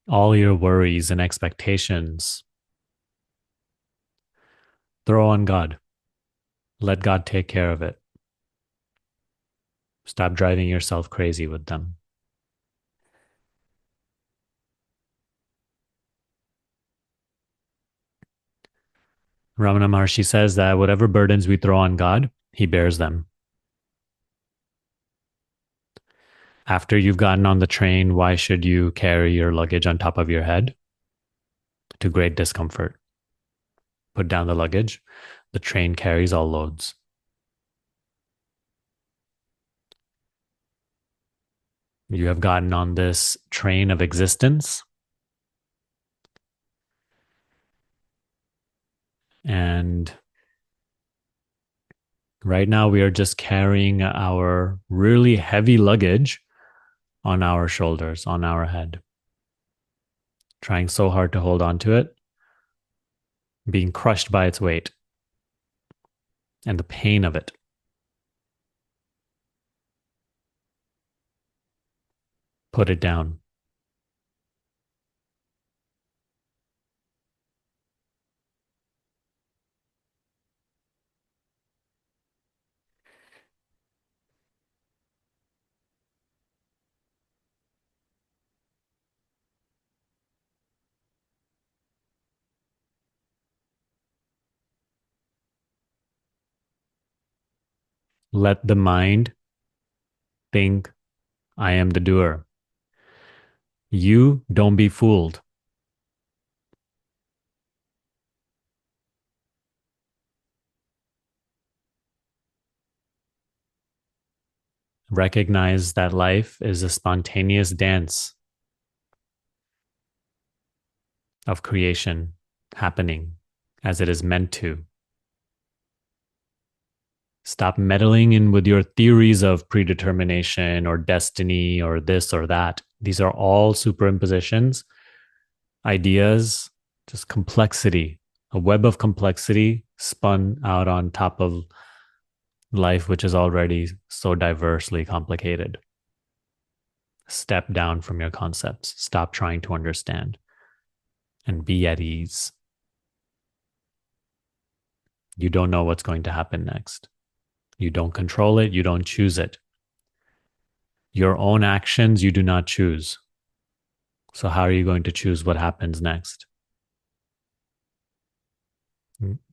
All your worries and expectations, throw on God. Let God take care of it. Stop driving yourself crazy with them. Ramana Maharshi says that whatever burdens we throw on God, He bears them. After you've gotten on the train, why should you carry your luggage on top of your head? To great discomfort. Put down the luggage. The train carries all loads. You have gotten on this train of existence, and right now we are just carrying our really heavy luggage on our shoulders, on our head, trying so hard to hold on to it, being crushed by its weight and the pain of it. Put it down. Let the mind think I am the doer. You don't be fooled. Recognize that life is a spontaneous dance of creation happening as it is meant to. Stop meddling in with your theories of predetermination or destiny or this or that. These are all superimpositions, ideas, just complexity, a web of complexity spun out on top of life, which is already so diversely complicated. Step down from your concepts. Stop trying to understand and be at ease. You don't know what's going to happen next. You don't control it. You don't choose it. Your own actions, you do not choose. So, how are you going to choose what happens next?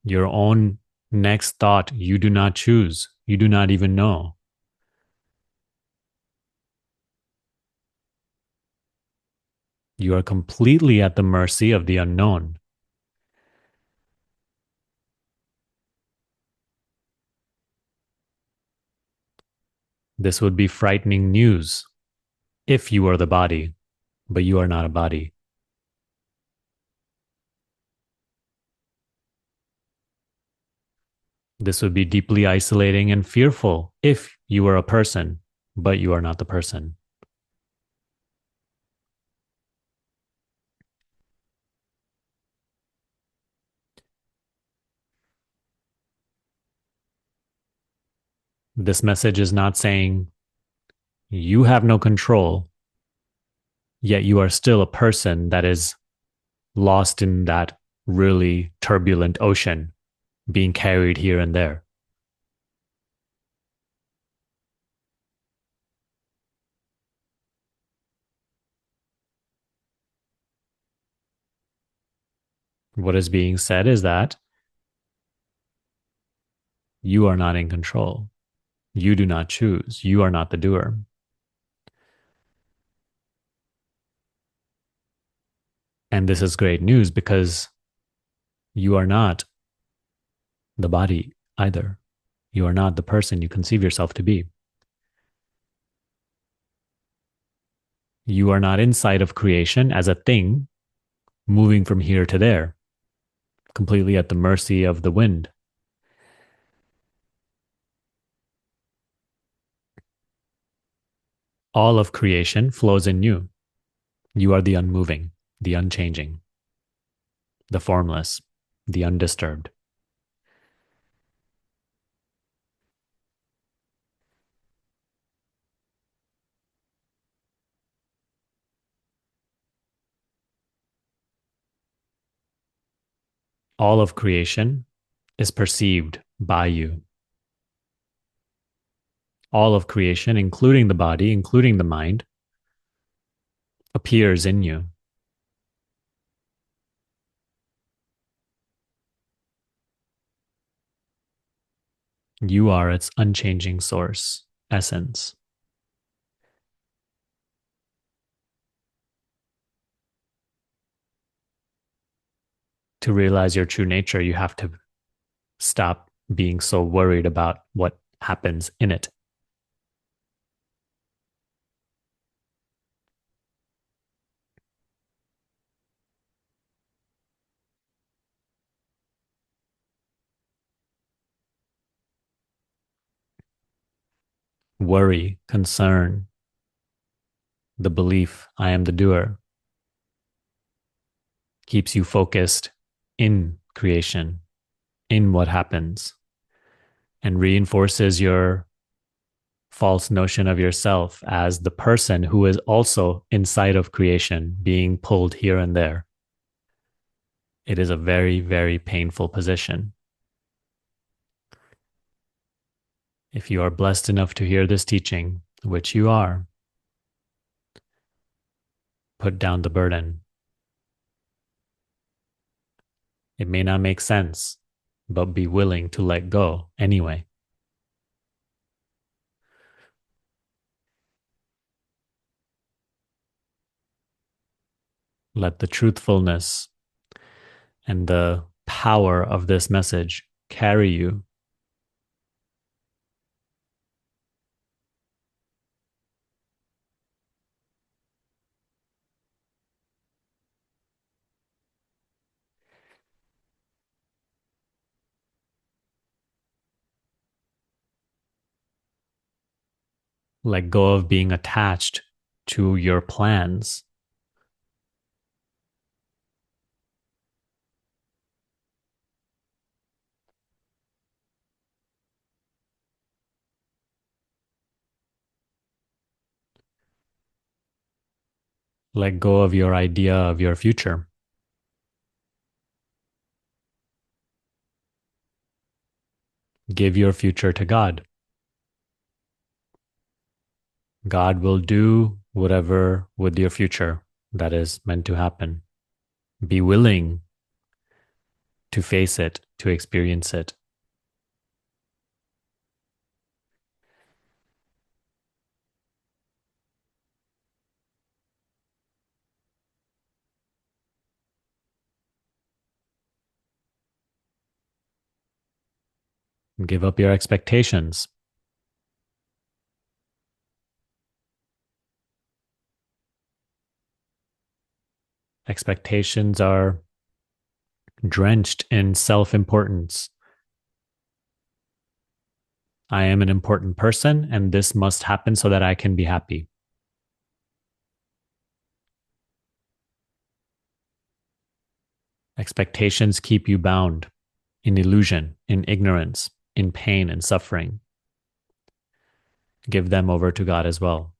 Your own next thought, you do not choose. You do not even know. You are completely at the mercy of the unknown. This would be frightening news if you were the body, but you are not a body. This would be deeply isolating and fearful if you were a person, but you are not the person. This message is not saying you have no control, yet you are still a person that is lost in that really turbulent ocean, being carried here and there. What is being said is that you are not in control. You do not choose. You are not the doer. And this is great news because you are not the body either. You are not the person you conceive yourself to be. You are not inside of creation as a thing moving from here to there, completely at the mercy of the wind. All of creation flows in you. You are the unmoving, the unchanging, the formless, the undisturbed. All of creation is perceived by you. All of creation, including the body, including the mind, appears in you. You are its unchanging source, essence. To realize your true nature, you have to stop being so worried about what happens in it. Worry, concern, the belief, I am the doer, keeps you focused in creation, in what happens, and reinforces your false notion of yourself as the person who is also inside of creation, being pulled here and there. It is a very, very painful position. If you are blessed enough to hear this teaching, which you are, put down the burden. It may not make sense, but be willing to let go anyway. Let the truthfulness and the power of this message carry you. Let go of being attached to your plans. Let go of your idea of your future. Give your future to God. God will do whatever with your future that is meant to happen. Be willing to face it, to experience it. Give up your expectations. Expectations are drenched in self importance. I am an important person, and this must happen so that I can be happy. Expectations keep you bound in illusion, in ignorance, in pain and suffering. Give them over to God as well.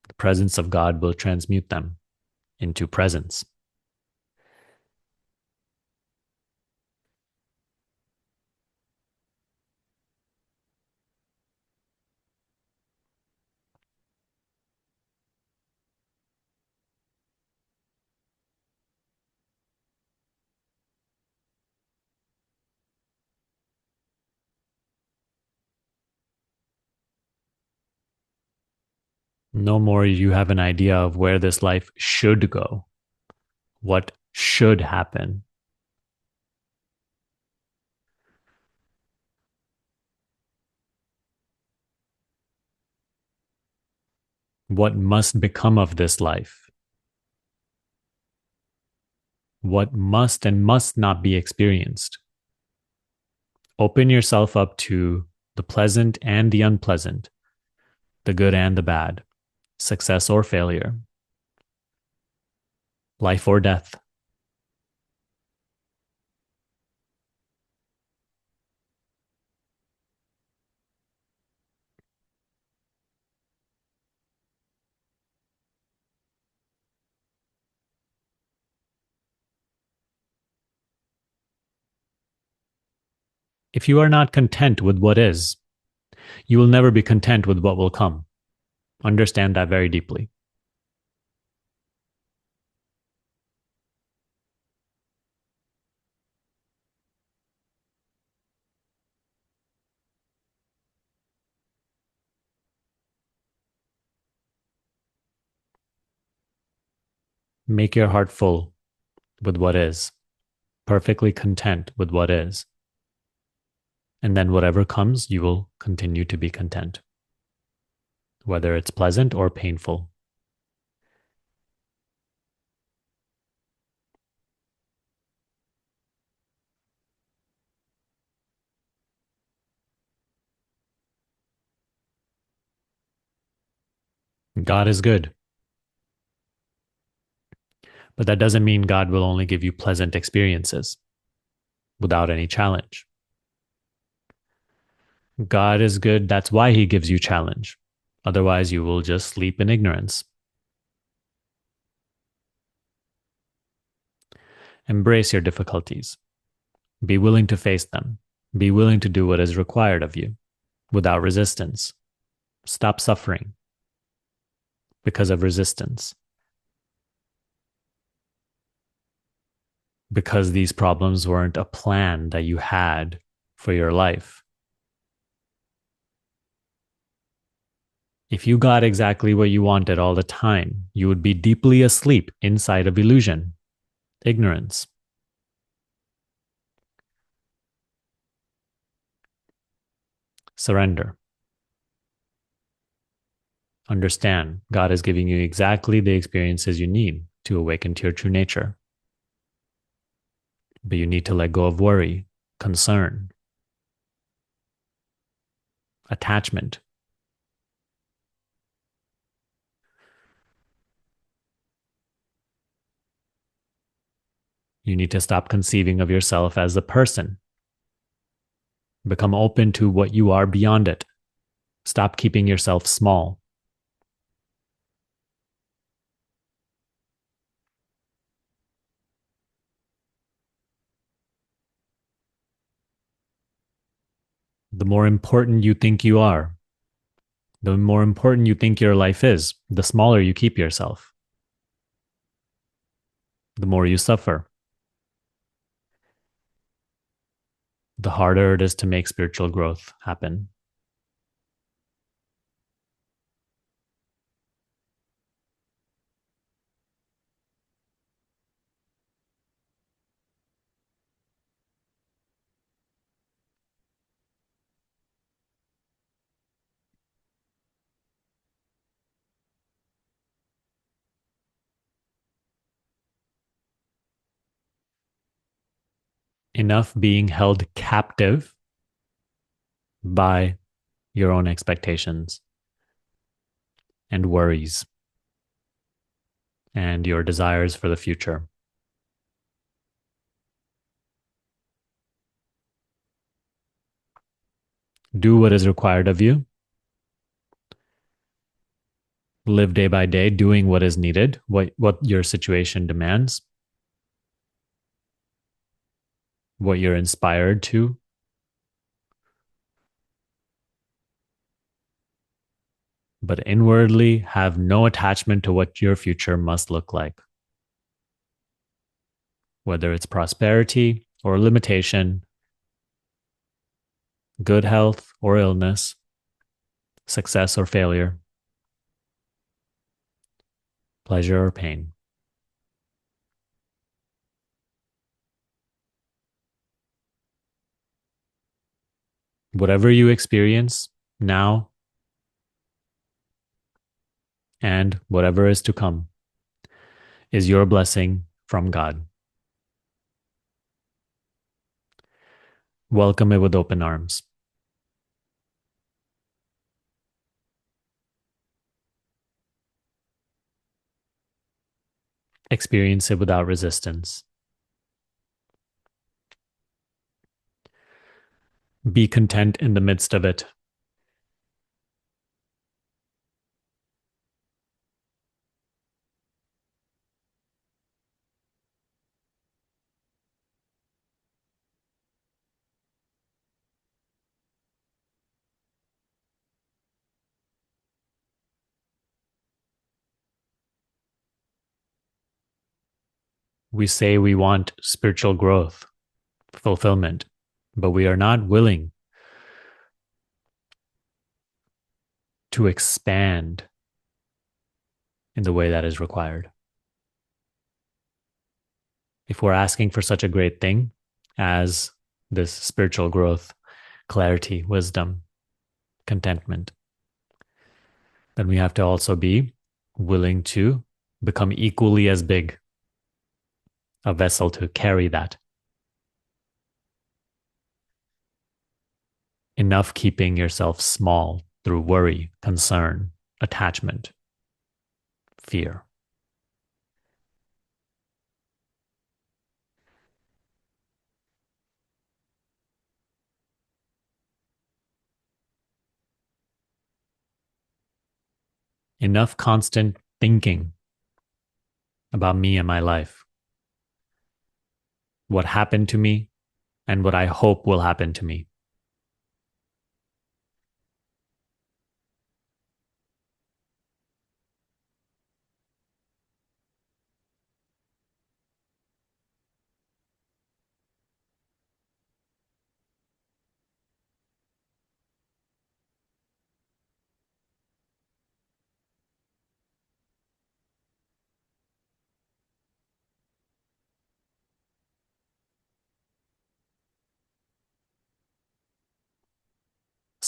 The presence of God will transmute them into presence. No more you have an idea of where this life should go, what should happen. What must become of this life? What must and must not be experienced? Open yourself up to the pleasant and the unpleasant, the good and the bad, success or failure, life or death. If you are not content with what is, you will never be content with what will come. Understand that very deeply. Make your heart full with what is, perfectly content with what is. And then whatever comes, you will continue to be content, whether it's pleasant or painful. God is good, but that doesn't mean God will only give you pleasant experiences without any challenge. God is good. That's why he gives you challenge. Otherwise, you will just sleep in ignorance. Embrace your difficulties. Be willing to face them. Be willing to do what is required of you without resistance. Stop suffering because of resistance, because these problems weren't a plan that you had for your life. If you got exactly what you wanted all the time, you would be deeply asleep inside of illusion, ignorance. Surrender. Understand God is giving you exactly the experiences you need to awaken to your true nature. But you need to let go of worry, concern, attachment. You need to stop conceiving of yourself as a person. Become open to what you are beyond it. Stop keeping yourself small. The more important you think you are, the more important you think your life is, the smaller you keep yourself, the more you suffer, the harder it is to make spiritual growth happen. Enough being held captive by your own expectations and worries and your desires for the future. Do what is required of you. Live day by day, doing what is needed, what your situation demands, what you're inspired to. But inwardly, have no attachment to what your future must look like, whether it's prosperity or limitation, good health or illness, success or failure, pleasure or pain. Whatever you experience now and whatever is to come is your blessing from God. Welcome it with open arms. Experience it without resistance. Be content in the midst of it. We say we want spiritual growth, fulfillment, but we are not willing to expand in the way that is required. If we're asking for such a great thing as this spiritual growth, clarity, wisdom, contentment, then we have to also be willing to become equally as big a vessel to carry that. Enough keeping yourself small through worry, concern, attachment, fear. Enough constant thinking about me and my life, what happened to me, and what I hope will happen to me.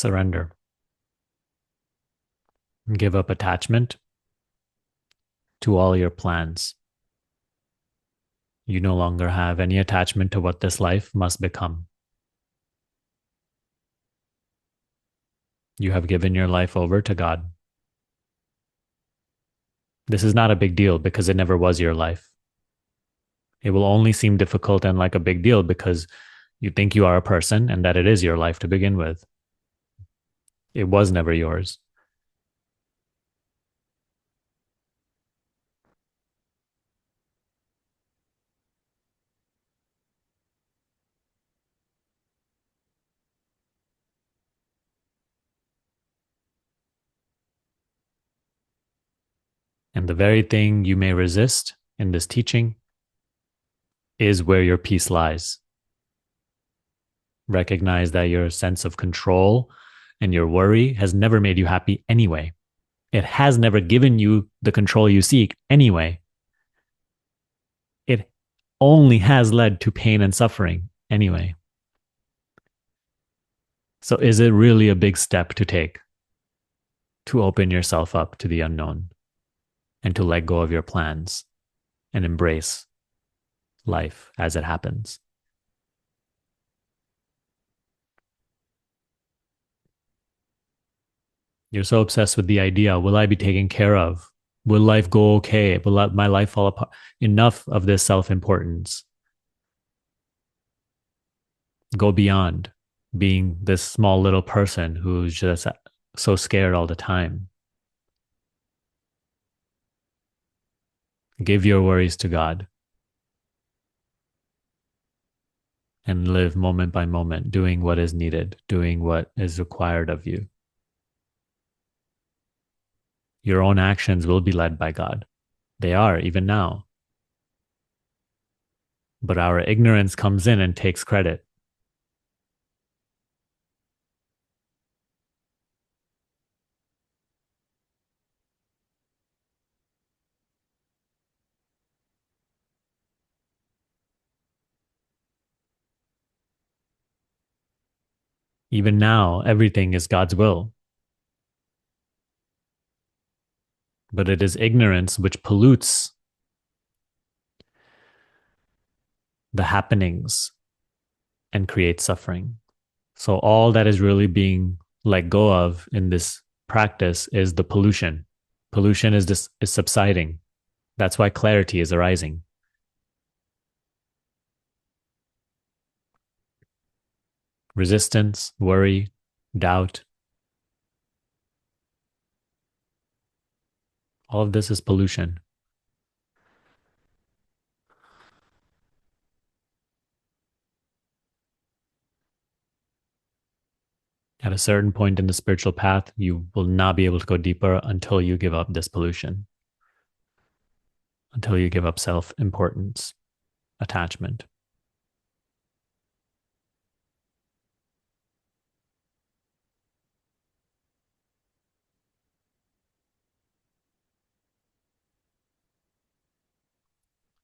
Surrender. Give up attachment to all your plans. You no longer have any attachment to what this life must become. You have given your life over to God. This is not a big deal because it never was your life. It will only seem difficult and like a big deal because you think you are a person and that it is your life to begin with. It was never yours. And the very thing you may resist in this teaching is where your peace lies. Recognize that your sense of control and your worry has never made you happy anyway. It has never given you the control you seek anyway. It only has led to pain and suffering anyway. So, is it really a big step to take to open yourself up to the unknown and to let go of your plans and embrace life as it happens? You're so obsessed with the idea, will I be taken care of? Will life go okay? Will my life fall apart? Enough of this self importance. Go beyond being this small little person who's just so scared all the time. Give your worries to God and live moment by moment, doing what is needed, doing what is required of you. Your own actions will be led by God. They are, even now. But our ignorance comes in and takes credit. Even now, everything is God's will. But it is ignorance which pollutes the happenings and creates suffering. So all that is really being let go of in this practice is the pollution. Pollution is subsiding. That's why clarity is arising. Resistance, worry, doubt, all of this is pollution. At a certain point in the spiritual path, you will not be able to go deeper until you give up this pollution, until you give up self importance. attachment.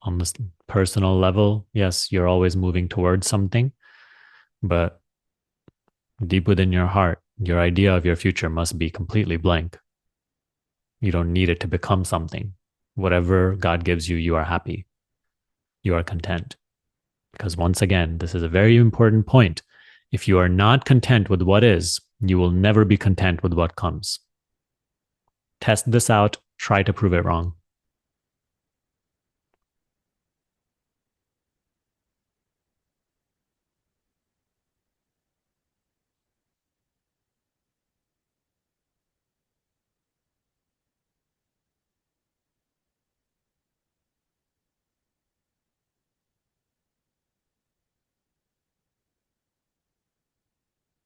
On this personal level, yes, you're always moving towards something, but deep within your heart, your idea of your future must be completely blank. You don't need it to become something. Whatever God gives you, you are happy. You are content. Because once again, this is a very important point. If you are not content with what is, you will never be content with what comes. Test this out, try to prove it wrong.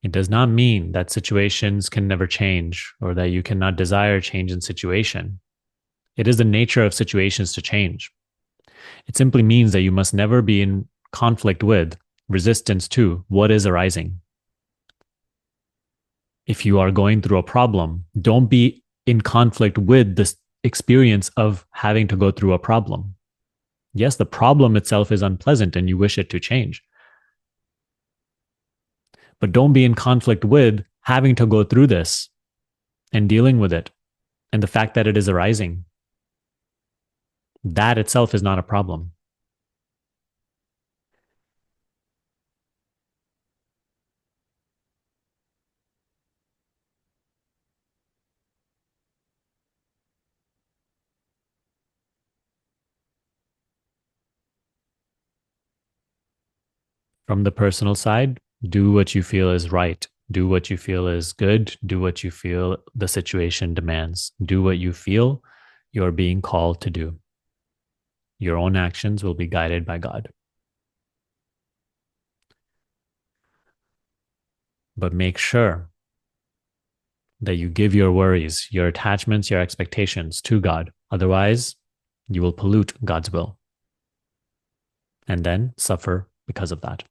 It does not mean that situations can never change or that you cannot desire change in situation. It is the nature of situations to change. It simply means that you must never be in conflict with, resistance to what is arising. If you are going through a problem, don't be in conflict with this experience of having to go through a problem. Yes, the problem itself is unpleasant and you wish it to change, but don't be in conflict with having to go through this and dealing with it and the fact that it is arising. That itself is not a problem. From the personal side, do what you feel is right. Do what you feel is good. Do what you feel the situation demands. Do what you feel you're being called to do. Your own actions will be guided by God. But make sure that you give your worries, your attachments, your expectations to God. Otherwise, you will pollute God's will and then suffer because of that.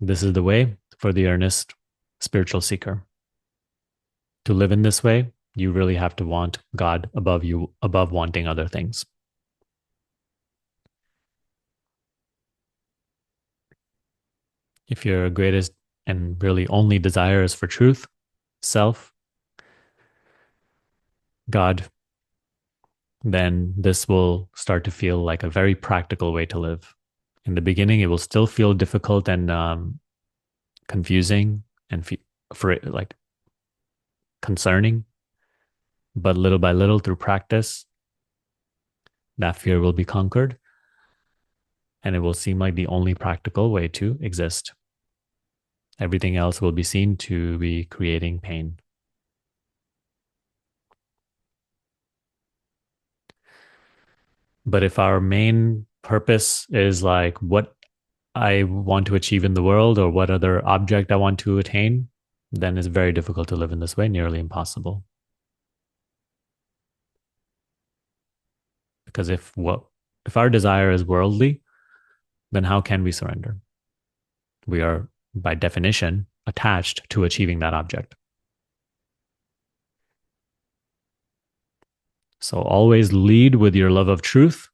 This is the way for the earnest spiritual seeker. To live in this way, you really have to want God above wanting other things. If your greatest and really only desire is for truth, self, God, then this will start to feel like a very practical way to live. In the beginning, it will still feel difficult and confusing and for it, like concerning, but little by little through practice, that fear will be conquered and it will seem like the only practical way to exist. Everything else will be seen to be creating pain. But if our main purpose is like what I want to achieve in the world or what other object I want to attain, then it's very difficult to live in this way, nearly impossible. Because if our desire is worldly, then how can we surrender? We are, by definition, attached to achieving that object. So always lead with your love of truth.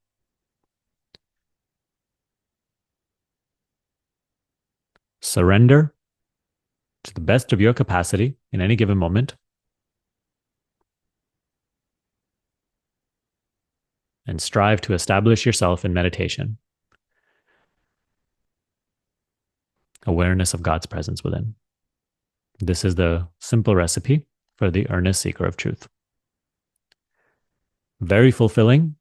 Surrender to the best of your capacity in any given moment. And strive to establish yourself in meditation. Awareness of God's presence within. This is the simple recipe for the earnest seeker of truth. Very fulfilling,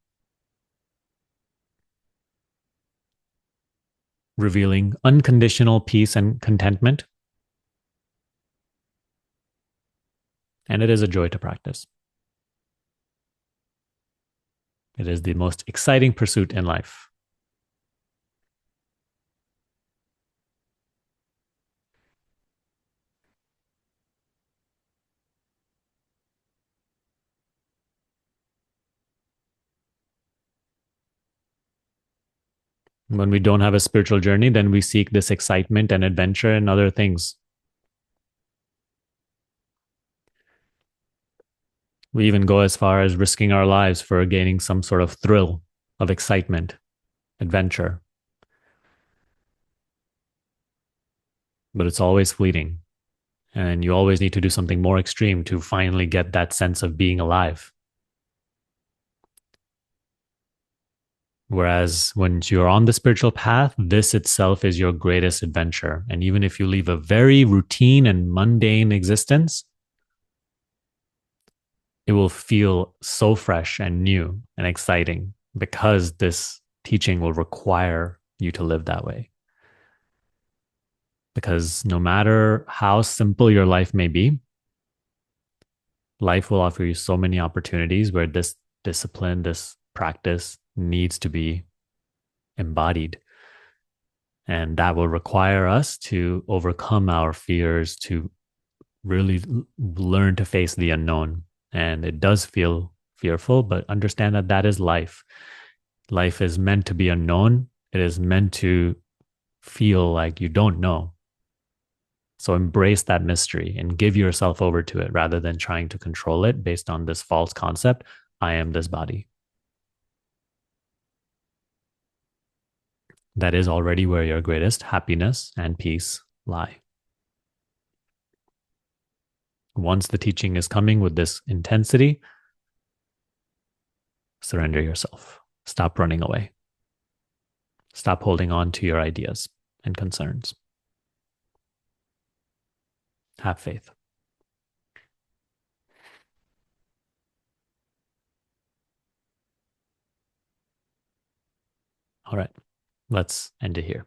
revealing unconditional peace and contentment. And it is a joy to practice. It is the most exciting pursuit in life. When we don't have a spiritual journey, then we seek this excitement and adventure and other things. We even go as far as risking our lives for gaining some sort of thrill of excitement, adventure, but it's always fleeting. And you always need to do something more extreme to finally get that sense of being alive. Whereas when you're on the spiritual path, this itself is your greatest adventure. And even if you leave a very routine and mundane existence, it will feel so fresh and new and exciting because this teaching will require you to live that way. Because no matter how simple your life may be, life will offer you so many opportunities where this discipline, this practice needs to be embodied. And that will require us to overcome our fears, to really learn to face the unknown. And it does feel fearful, but understand that that is life. Life is meant to be unknown. It is meant to feel like you don't know. So embrace that mystery and give yourself over to it rather than trying to control it based on this false concept. I am this body. That is already where your greatest happiness and peace lie. Once the teaching is coming with this intensity, surrender yourself. Stop running away. Stop holding on to your ideas and concerns. Have faith. All right, let's end it here.